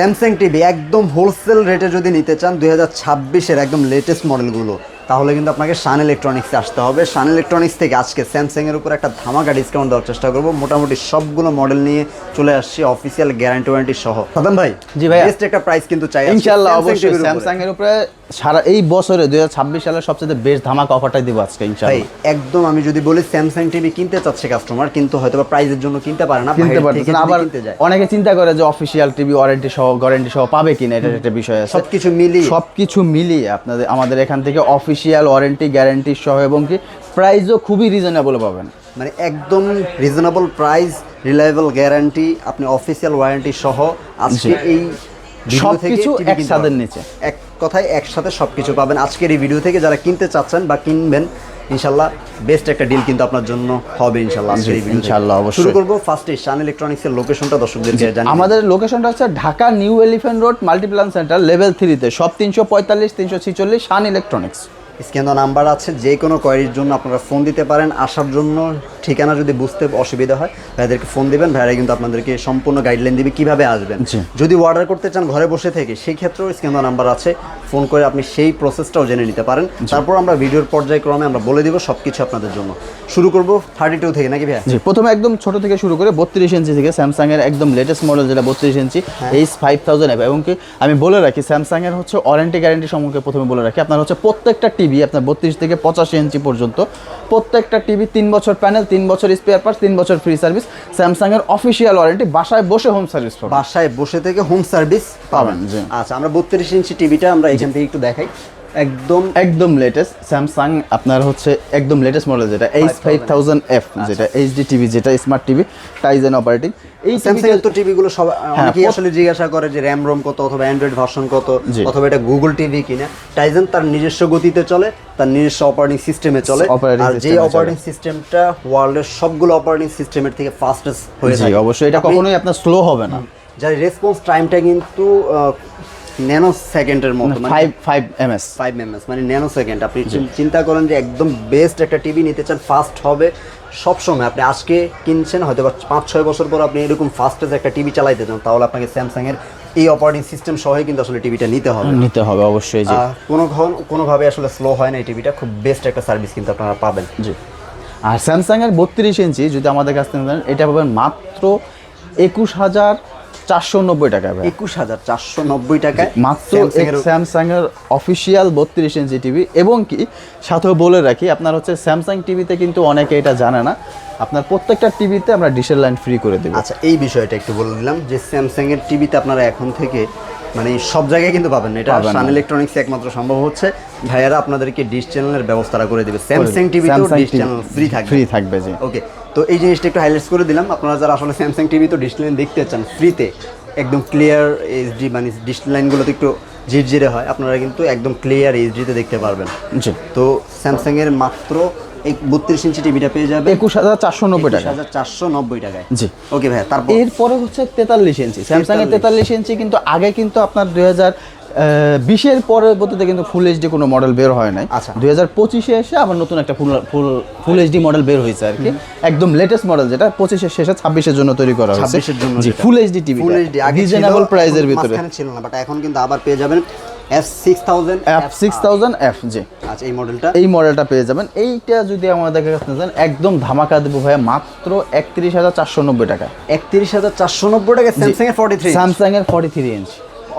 Samsung TV একদম wholesale রেটে যদি নিতে চান 2026-এর একদম লেটেস্ট মডেলগুলো, তাহলে কিন্তু আপনাকে শান ইলেকট্রনিক্সে আসতে হবে। শান ইলেকট্রনিক্স থেকে আজকে স্যামসাংয়ের উপর একটা ধামাকা ডিসকাউন্ট দেওয়ার চেষ্টা করব। মোটামুটি সবগুলো মডেল নিয়ে চলে আসছি অফিসিয়াল গ্যারান্টি ওয়ারেন্টি সহ। সাদাম ভাই, জি ভাই, বেস্ট একটা প্রাইস কিন্তু চাই ইনশাআল্লাহ। অবশ্যই স্যামসাংয়ের উপরে সারা এই বছরে 2026 সালের সবচেয়ে বেস্ট ধামাকা অফারটাই দিব আজকে ইনশাআল্লাহ। একদম আমি যদি বলি স্যামসাং টিভি কিনতে চাচ্ছে কাস্টমার, কিন্তু হয়তোবা প্রাইসের জন্য কিনতে পারে না, কিনতে পারতেছে না। আবার অনেকে চিন্তা করে যে অফিসিয়াল টিভি ওয়ারেন্টি সহ গ্যারান্টি সহ পাবে কিনা, এটা একটা বিষয় আছে। সবকিছু মিলিয়ে আপনাদের আমাদের এখান থেকে অফিসিয়াল ওয়ারেন্টি গ্যারান্টি সহ এবং কি প্রাইসও খুবই রিজনেবল পাবেন। মানে একদম রিজনেবল প্রাইস, রিলায়েবল গ্যারান্টি, আপনি অফিসিয়াল ওয়ারেন্টি সহ আজকে এই সবকিছু একসাথে নিচে, এক কথায় একসাথে সবকিছু পাবেন আজকের এই ভিডিও থেকে। যারা কিনতে চাচ্ছেন বা কিনবেন, ইনশাআল্লাহ বেস্ট একটা ডিল কিন্তু আপনার জন্য হবে ইনশাআল্লাহ আজকের এই ভিডিও। ইনশাআল্লাহ অবশ্যই শুরু করব ফার্স্টে শান ইলেকট্রনিক্সের লোকেশনটা দর্শকদেরকে জানিয়ে। আমাদের লোকেশনটা হচ্ছে Dhaka new elephant road Multiplan centre level 3 তে, সব 345 346 শান ইলেকট্রনিক্স। স্ক্যান নাম্বার আছে, যে কোনো কোয়ারির জন্য আপনারা ফোন দিতে পারেন। আসার জন্য ঠিকানা যদি বুঝতে অসুবিধা হয় ভাইদেরকে ফোন দিবেন, ভাইরা কিন্তু আপনাদেরকে সম্পূর্ণ গাইডলাইন দিবে কিভাবে আসবেন। যদি অর্ডার করতে চান ঘরে বসে থেকে, সেই ক্ষেত্রেও স্ক্যান নাম্বার আছে, ফোন করে আপনি সেই প্রসেসটাও জেনে নিতে পারেন। তারপর আমরা ভিডিওর পর্যায়ক্রমে আমরা বলে দিব সবকিছু আপনাদের জন্য। শুরু করব 32 থেকে নাকি ভাই? জি, প্রথমে একদম ছোট থেকে শুরু করে 32 ইঞ্চি থেকে স্যামসাং এর একদম লেটেস্ট মডেল যেটা 32 ইঞ্চি H5000F। এবং কি আমি বলে রাখি স্যামসাং এর হচ্ছে ওয়ারেন্টি গ্যারান্টি সম্পর্কে প্রথমে বলে রাখি। আপনার হচ্ছে প্রত্যেকটা টিভি আপনার 32 থেকে 85 ইঞ্চি পর্যন্ত প্রত্যেকটা টিভি 3 বছর প্যানেল, 3 বছর স্পেয়ার পার্টস, 3 বছর ফ্রি সার্ভিস। স্যামসাং এর অফিসিয়াল ওয়ারেন্টি, বাসায় বসে হোম সার্ভিস পাবেন। বাসায় বসে থেকে হোম সার্ভিস পাবেন। আচ্ছা, আমরা 32 ইঞ্চি টিভিটা আমরা এখান থেকে একটু দেখাই। একদম লেটেস্ট স্যামসাং আপনার হচ্ছে একদম লেটেস্ট মডেল যেটা H5000F, যেটা এইচডি টিভি, যেটা স্মার্ট টিভি, টাইজেন অপারেটিং। এই স্যামসাং এর তো টিভিগুলো সব অনেকেই আসলে জিজ্ঞাসা করে যে র‍্যাম রোম কত, অথবা অ্যান্ড্রয়েড ভার্সন কত, অথবা এটা গুগল টিভি কিনা। টাইজেন তার নিজস্ব গতিতে চলে, তার নিজস্ব অপারেটিং সিস্টেমে চলে। আর যে অপারেটিং সিস্টেমটা ওয়ার্ল্ডের সবগুলো অপারেটিং সিস্টেমের থেকে ফাস্টেস্ট হয়ে যায়। অবশ্যই এটা কখনোই আপনার স্লো হবে না। যার রেসপন্স টাইমটা কিন্তু ন্যানো সেকেন্ডের মতো, মানে 5 ms মানে ন্যানো সেকেন্ড। আপনি চিন্তা করেন যে একদম বেস্ট একটা টিভি নিতে চান, ফাস্ট হবে সবসময়। আপনি আজকে কিনছেন, হয়তো বা 5-6 বছর পর আপনি এরকম ফাস্টেস্ট একটা টিভি চালাইতে চান, তাহলে আপনাকে স্যামসাং এর এই অপারেটিং সিস্টেম সহই কিন্তু আসলে টিভিটা নিতে হবে অবশ্যই। কোনোভাবে আসলে স্লো হয় না এই টিভিটা, খুব বেস্ট একটা সার্ভিস কিন্তু আপনারা পাবেন। জি, আর স্যামসাং এর 32 ইঞ্চি যদি আমাদের কাছ থেকে নেন, এটা পাবেন মাত্র 21490 টাকা। 21490 টাকায় মাত্র স্যামসাং এর অফিসিয়াল 32 ইঞ্চি টিভি। এবং কি সাথেও বলে রাখি, আপনার হচ্ছে স্যামসাং টিভিতে কিন্তু অনেকে এটা জানে না, আপনার প্রত্যেকটা টিভিতে আমরা ডিশের লাইন ফ্রি করে দেব। আচ্ছা, এই বিষয়টা একটু বলে দিলাম যে স্যামসাং এর টিভিতে আপনারা এখন থেকে মানে সব জায়গায় কিন্তু পাবেন না। এটা শান ইলেকট্রনিক্স একমাত্র সম্ভব হচ্ছে, ভাইয়ারা আপনাদেরকে ডিশ চ্যানেলের ব্যবস্থাটা করে দেবে। স্যামসাং টিভিতেও ডিশ চ্যানেল ফ্রি থাকবে। জি, ওকে। তো এই জিনিসটা একটু হাইলাইটস করে দিলাম। আপনারা যারা আসলে স্যামসাং টিভি তো ডিশ লাইন দেখতে চান ফ্রিতে, একদম ক্লিয়ার এইচডি, মানে ডিশ লাইনগুলোতে একটু ঝিরঝিরে হয়, আপনারা কিন্তু একদম ক্লিয়ার এইচডিতে দেখতে পারবেন। জি, তো স্যামসাং এর মাত্র এই 32 ইঞ্চি টিভিটা পেয়ে যাবে 21490 টাকা। 21490 টাকায়। জি, ওকে ভাই। তারপর এরপরে হচ্ছে 43 ইঞ্চি স্যামসাং এর 43 ইঞ্চি। কিন্তু আগে কিন্তু আপনার 2020-এর পরবর্তীতে কিন্তু ফুল এইচডি কোনো মডেল বের হয় নাই। 2025-এ এসে আবার নতুন একটা ফুল এইচডি মডেল বের হয়েছে আর কি, একদম লেটেস্ট মডেল, যেটা 25-এর শেষে 26-এর জন্য তৈরি করা হয়েছে। 26-এর জন্য জি, ফুল এইচডি টিভি, রিজনেবল প্রাইসের ভিতরে ছিল না, বাট এখন কিন্তু আবার পেয়ে যাবেন F6000F। জি, আচ্ছা, এই মডেলটা পেয়ে যাবেন। এইটা যদি আমাদের কাছে নেন একদম ধামাকা দেবো ভাইয়া, মাত্র 31490 টাকা। 31490 টাকা স্যামসাং এর 43 ইঞ্চ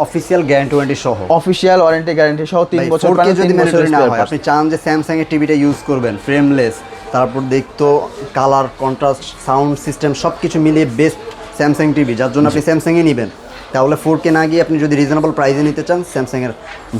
অফিসিয়াল গ্যারান্টি ওয়ারেন্টি সহ। অফিসিয়াল ওয়ারেন্টি গ্যারান্টি সহ 3 বছর প্যানেল, 3 বছর না হয়। আপনি চান যে স্যামসাং এর টিভিটা ইউজ করবেন ফ্রেমলেস, তারপর দেখতো কালার, কন্ট্রাস্ট, সাউন্ড সিস্টেম সবকিছু মিলিয়ে বেস্ট স্যামসাং টিভি, যার জন্য আপনি স্যামসাং এ নেবেন। তাহলে 4K না গিয়ে আপনি যদি রিজনেবল প্রাইসে নিতে চান, স্যামসাং এর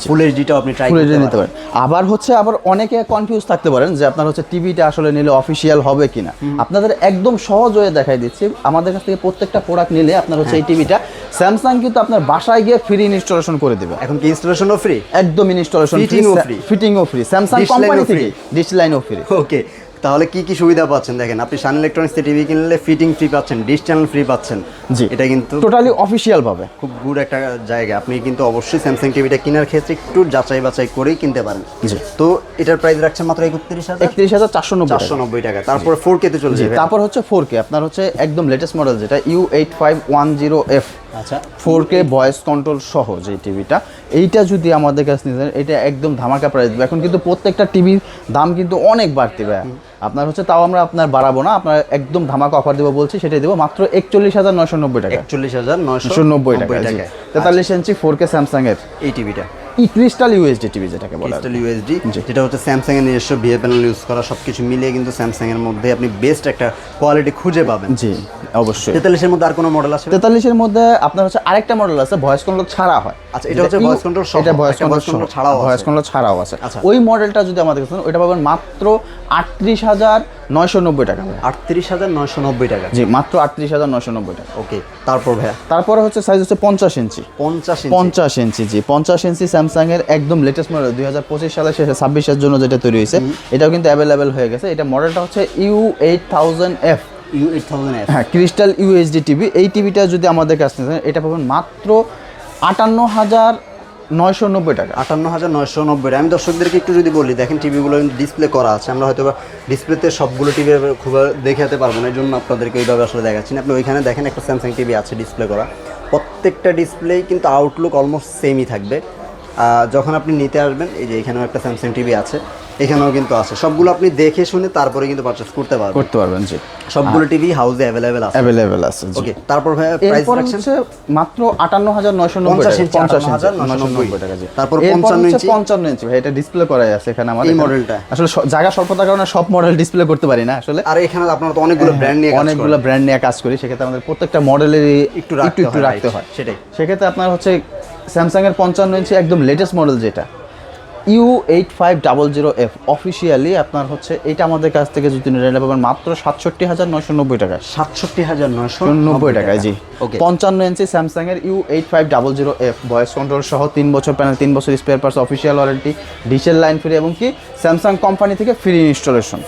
ফুল এইচডিটাও আপনি ট্রাই করতে পারেন। আবার অনেকে কনফিউজ থাকতে পারেন যে আপনার হচ্ছে টিভিটা আসলে নিলে অফিসিয়াল হবে কিনা। আপনাদের একদম সহজ হয়ে দেখাই দিচ্ছি। আমাদের কাছ থেকে প্রত্যেকটা প্রোডাক্ট নিলে আপনার হচ্ছে এই টিভিটা স্যামসাং কিন্তু আপনার বাসায় গিয়ে ফ্রি ইনস্টলেশন করে দেবে। এখন কি ইনস্টলেশনও ফ্রি? একদম ইনস্টলেশন ফ্রি, ফিটিংও ফ্রি, স্যামসাং কোম্পানি থেকে ডিশ লাইনও ফ্রি। ওকে। তাহলে কি কি সুবিধা পাচ্ছেন দেখেন, আপনি শান ইলেকট্রনিক্স টিভি কিনলে ফিটিং ফ্রি পাচ্ছেন, ডিশ চ্যানেল ফ্রি পাচ্ছেন। জি, এটা কিন্তু টোটালি অফিসিয়াল ভাবে খুব গুড একটা জায়গা। আপনি কিন্তু অবশ্যই স্যামসাং টিভিটা কেনার ক্ষেত্রে একটু যাচাই বাছাই করেই কিনতে পারেন। জি। তো এটার প্রাইস রাখছেন মাত্র 31,490 31,490 টাকা। তারপরে 4K তে চলে যাবে। তারপর হচ্ছে 4K, আপনার হচ্ছে একদম লেটেস্ট মডেল যেটা U8510F, আচ্ছা 4K ভয়েস কন্ট্রোল সহ যে টিভিটা, এইটা যদি আমাদের কাছে নিতে চান, এটা একদম ধামাকা প্রাইস দেবে। এখন কিন্তু প্রত্যেকটা টিভির দাম কিন্তু অনেক বাড়তি ভাই, আপনার হচ্ছে তাও আমরা আপনার বাড়াবো না, আপনার একদম ধামাকা অফার দেবো বলছি, সেটাই দেবো মাত্র 41,990 টাকা। 41,990 টাকা। 43 ইঞ্চি 4K স্যামসাং এর এই টিভিটা ক্রিস্টাল ইউএসডি টিভি যেটাকে বলা হয়। ক্রিস্টাল ইউএসডি, যেটা হচ্ছে স্যামসাং এর নিজস্ব ভিএ প্যানেল ইউজ করা, সবকিছু মিলিয়ে কিন্তু স্যামসাং এর মধ্যে আপনি বেস্ট একটা কোয়ালিটি খুঁজে পাবেন। জি অবশ্যই। 43 এর মধ্যে আর কোনো মডেল আছে? 43 এর মধ্যে আপনার হচ্ছে আরেকটা মডেল আছে ভয়েস কন্ট্রোল ছাড়া হয়। আচ্ছা, এটা হচ্ছে ভয়েস কন্ট্রোল সহ, এটা ভয়েস একটা কন্ট্রোল ছাড়াও আছে। ভয়েস কন্ট্রোল ছাড়াও আছে। আচ্ছা। ওই মডেলটা যদি আমাদের কাছে নেন, ওইটা পাবেন মাত্র 38,990 টাকা। 38,990 টাকা। জি, মাত্র 38,990 টাকা। ওকে, তারপর ভাইয়া তারপরে হচ্ছে সাইজ হচ্ছে 50 ইঞ্চি। 50 ইঞ্চি, জি 50 ইঞ্চি স্যামসাং এর একদম লেটেস্ট মডেল 2025 সালে শেষে 26 এর জন্য যেটা তৈরি হয়েছে, এটাও কিন্তু অ্যাভেলেবেল হয়ে গেছে। এটা মডেলটা হচ্ছে U8000F, U8000F। হ্যাঁ ক্রিস্টাল ইউএসডি টিভি। এই টিভিটা যদি আমাদের কাছে নিতে চান, এটা পাবেন মাত্র 58,990 টাকা। 58,990। আমি দর্শকদেরকে একটু যদি বলি, দেখেন টিভিগুলো ডিসপ্লে করা আছে, আমরা হয়তো ডিসপ্লেতে সবগুলো টিভি খুব দেখাতে পারবো না, এই জন্য আপনাদেরকে এইভাবে আসলে দেখাচ্ছি না। আপনি ওইখানে দেখেন একটা স্যামসাং টিভি আছে ডিসপ্লে করা, প্রত্যেকটা ডিসপ্লেই কিন্তু আউটলুক অলমোস্ট সেমই থাকবে। যখন আপনি নিতে আসবেন, এই যে এখানেও একটা স্যামসাং টিভি আছে, এখানেও কিন্তু আছে, সবগুলো আপনি দেখে শুনে তারপরে কিন্তু পারচেজ করতে পারবেন। জি, সবগুলো টিভি হাউসে অ্যাভেলেবেল আছে। ওকে, তারপর ভাই প্রাইস এরপর রাখছেন হচ্ছে মাত্র 58,990 টাকা। 58,990 টাকা। জি, তারপর এরপর 55 হচ্ছে ইঞ্চি 55 ইঞ্চি ভাই, এটা ডিসপ্লে করাই আছে এখানে আমাদের। এই মডেলটা আসলে জায়গা স্বল্পতার কারণে সব মডেল ডিসপ্লে করতে পারি না আসলে। আর এখানে আপনারা তো অনেকগুলো ব্র্যান্ড নিয়ে অনেকগুলো ব্র্যান্ড নিয়ে কাজ করি, সেক্ষেত্রে আমাদের প্রত্যেকটা মডেলের একটু রাখতে হয়। সেটাই, সেক্ষেত্রে আপনার হচ্ছে স্যামসাং এর 55 ইঞ্চি একদম লেটেস্ট মডেল যেটা U8500F অফিসিয়ালি আপনার হচ্ছে এটা আমাদের কাছ থেকে যদি নিতে পাবেন মাত্র 67,990 টাকা। 67,990 টাকায়। জি, 55 ইঞ্চি স্যামসাং এর U8500F ভয়েস কন্ট্রোল সহ 3 বছর প্যানেল, 3 বছর স্পেয়ার পার্টস, অফিসিয়াল ওয়ারেন্টি, ডিশেল লাইন ফ্রি, এবং কি স্যামসাং কোম্পানি থেকে ফ্রি ইনস্টলেশন।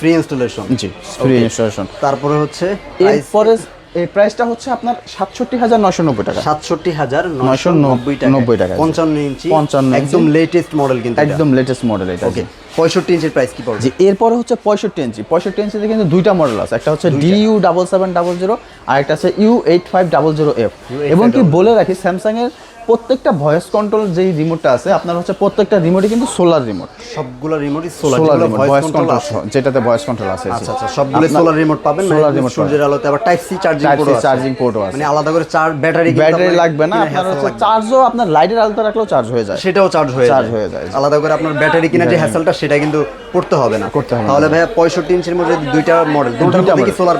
জি, ফ্রি ইনস্টলেশন। তারপরে হচ্ছে এরপরে এই প্রাইসটা হচ্ছে আপনার 67,990 টাকা। 67,990 টাকা। 55 ইঞ্চি, 55 একদম লেটেস্ট মডেল, কিন্তু একদম লেটেস্ট মডেল এটা। ওকে, 65 ইঞ্চির প্রাইস কি পড়বে? জি, এরপরে হচ্ছে 65 ইঞ্চি। 65 ইঞ্চিতে কিন্তু দুইটা মডেল আছে, একটা হচ্ছে DU7700 আর একটা আছে U8500F। এবং কি বলে রাখি, স্যামসাং এর প্রত্যেকটা ভয়েস কন্ট্রোল যেই রিমোটটা আছে আপনার হচ্ছে প্রত্যেকটা রিমোটই কিন্তু সোলার রিমোট। সবগুলো রিমোটই সোলার রিমোট, ভয়েস কন্ট্রোল আছে, যেটাতে ভয়েস কন্ট্রোল আছে। আচ্ছা, সবগুলো সোলার রিমোট পাবেন। সোলার রিমোট, সূর্যের আলোতে আবার টাইপ সি চার্জিং পোর্টও আছে, মানে আলাদা করে ব্যাটারি লাগবে না আপনার, হচ্ছে চার্জও আপনার লাইটের আলোতে রাখলেও চার্জ হয়ে যায়, সেটাও চার্জ হয়ে যায়। আলাদা করে আপনার ব্যাটারি কিনা যে হ্যাসেলটা, সেটা কিন্তু করতে হবে না। তাহলে ভাই 65 ইঞ্চির মধ্যে দুইটা মডেল, দুইটার মধ্যে কি সোলার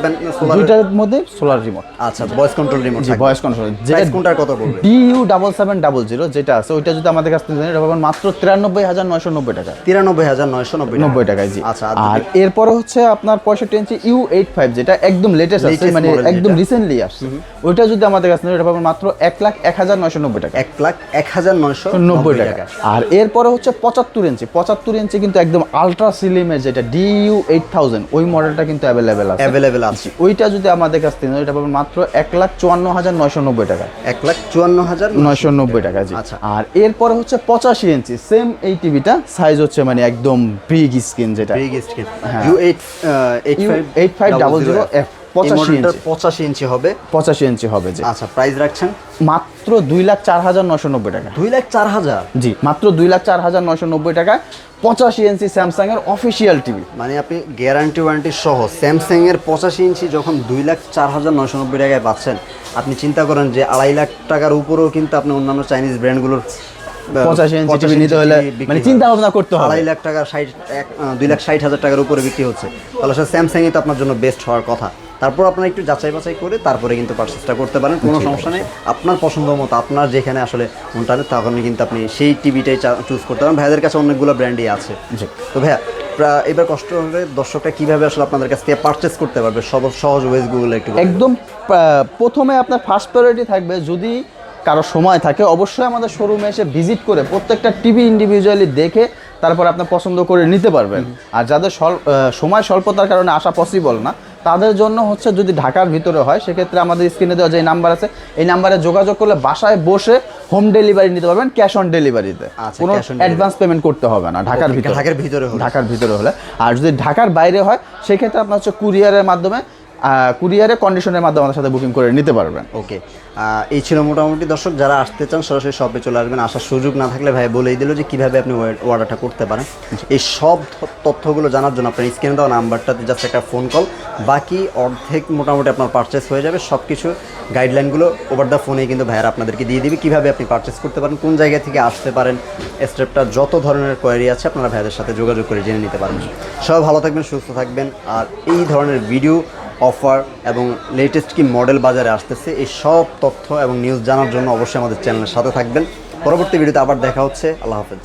দুইটার মধ্যে সোলার রিমোট। আচ্ছা, ভয়েস কন্ট্রোল রিমোট। জি, ভয়েস কন্ট্রোল। যেটা কোনটার কত পড়বে? DU7700 যেটা আছে ওইটা যদি আমাদের কাছ থেকে নেন, এটা পাবেন মাত্র 93,990 টাকা। 93,990 টাকায়। জি, আচ্ছা। আর এরপরে হচ্ছে আপনার 65 ইঞ্চি U85 যেটা একদম লেটেস্ট আছে, মানে একদম রিসেন্টলি আসছে, ওইটা যদি আমাদের কাছে নেন, এটা পাবেন মাত্র 1,01,990 টাকা। 1,01,990 টাকা। আর এরপরে হচ্ছে 75 ইঞ্চি। 75 ইঞ্চি কিন্তু একদম আলট্রা স্লিমের যেটা DU8000, ওই মডেলটা কিন্তু অ্যাভেলেবেল আছে। ওইটা যদি আমাদের কাছ থেকে নেন, এটা পাবেন মাত্র 1,54,990 টাকা। 1,54,990 টাকা। জি, আর এরপরে হচ্ছে 85 ইঞ্চি সেম এই টিভিটা, সাইজ হচ্ছে মানে একদম বিগ স্ক্রিন, যেটা U8500F 85 ইঞ্চি হবে। 85 ইঞ্চি হবে। জি, আচ্ছা, প্রাইস রাখছেন মাত্র 2,04,990 টাকা। 2,04,000? জি, মাত্র 2,04,990 টাকা। 85 ইঞ্চি স্যামসাং এর অফিসিয়াল টিভি, মানে আপনি গ্যারান্টি ওয়ারেন্টি সহ স্যামসাং এর 85 ইঞ্চি যখন 2,04,990 টাকায় পাচ্ছেন, আপনি চিন্তা করেন যে 2.5 লাখ টাকার উপরেও কিন্তু আপনি অন্যান্য চাইনিজ ব্র্যান্ডগুলোর 85 ইঞ্চি টিভি নিতে হলে মানে চিন্তা ভাবনা করতে হবে। 2.5 লাখ টাকা 2,60,000 টাকার উপরে বিক্রি হচ্ছে, তাহলে স্যামসাংই তো আপনার জন্য বেস্ট হওয়ার কথা। তারপর আপনারা একটু যাচাই বাছাই করে তারপরে কিন্তু পারচেসটা করতে পারেন, কোনো সমস্যা নেই। আপনার পছন্দ মতো, আপনার যেখানে আসলে মনটা নেই, তখনই কিন্তু আপনি সেই টিভিটাই চুজ করতে পারেন। ভাইয়াদের কাছে অনেকগুলো ব্র্যান্ডই আছে। তো ভাইয়া, এবার কষ্ট হবে দর্শকরা কিভাবে আসলে আপনাদের কাছ থেকে পারচেস করতে পারবে, সহজ ওয়েজগুলো একটু একদম প্রথমে আপনার ফার্স্ট প্রায়োরিটি থাকবে, যদি কারো সময় থাকে অবশ্যই আমাদের শোরুমে এসে ভিজিট করে প্রত্যেকটা টিভি ইন্ডিভিজুয়ালি দেখে তারপর আপনি পছন্দ করে নিতে পারবেন। আর যাদের সময় স্বল্পতার কারণে আসা পসিবল না, তাদের জন্য হচ্ছে যদি ঢাকার ভিতরে হয়, সেক্ষেত্রে আমাদের স্ক্রিনে দেওয়া যে নাম্বার আছে, এই নাম্বারে যোগাযোগ করলে বাসায় বসে হোম ডেলিভারি নিতে পারবেন, ক্যাশ অন ডেলিভারিতে। আচ্ছা, কোনো cash on অ্যাডভান্স পেমেন্ট করতে হবে না ঢাকার ভিতরে। ঢাকার ভিতরে হলে। আর যদি ঢাকার বাইরে হয়, সেক্ষেত্রে আপনার হচ্ছে কুরিয়ারের মাধ্যমে, কুরিয়ারে কন্ডিশনের মাধ্যমে আমাদের সাথে বুকিং করে নিতে পারবেন। ওকে, এই ছিল মোটামুটি দর্শক, যারা আসতে চান সরাসরি শপে চলে আসবেন। আসার সুযোগ না থাকলে ভাই বলেই দিল যে কীভাবে আপনি অর্ডারটা করতে পারেন। এই সব তথ্যগুলো জানার জন্য আপনার স্ক্রিনে দেওয়া নাম্বারটাতে জাস্ট একটা ফোন কল, বাকি অর্ধেক মোটামুটি আপনার পারচেস হয়ে যাবে। সব কিছু গাইডলাইনগুলো ওভার দ্য ফোনেই কিন্তু ভাইয়ারা আপনাদেরকে দিয়ে দিবে, কীভাবে আপনি পারচেস করতে পারেন, কোন জায়গা থেকে আসতে পারেন, স্টেপটা যত ধরনের কোয়ারি আছে আপনারা ভাইয়াদের সাথে যোগাযোগ করে জেনে নিতে পারবেন। সবাই ভালো থাকবেন, সুস্থ থাকবেন। আর এই ধরনের ভিডিও, অফার এবং লেটেস্ট কি মডেল বাজারে আসতেছে, এই সব তথ্য এবং নিউজ জানার জন্য অবশ্যই আমাদের চ্যানেলের সাথে থাকবেন। পরবর্তী ভিডিওতে আবার দেখা হচ্ছে। আল্লাহ হাফেজ।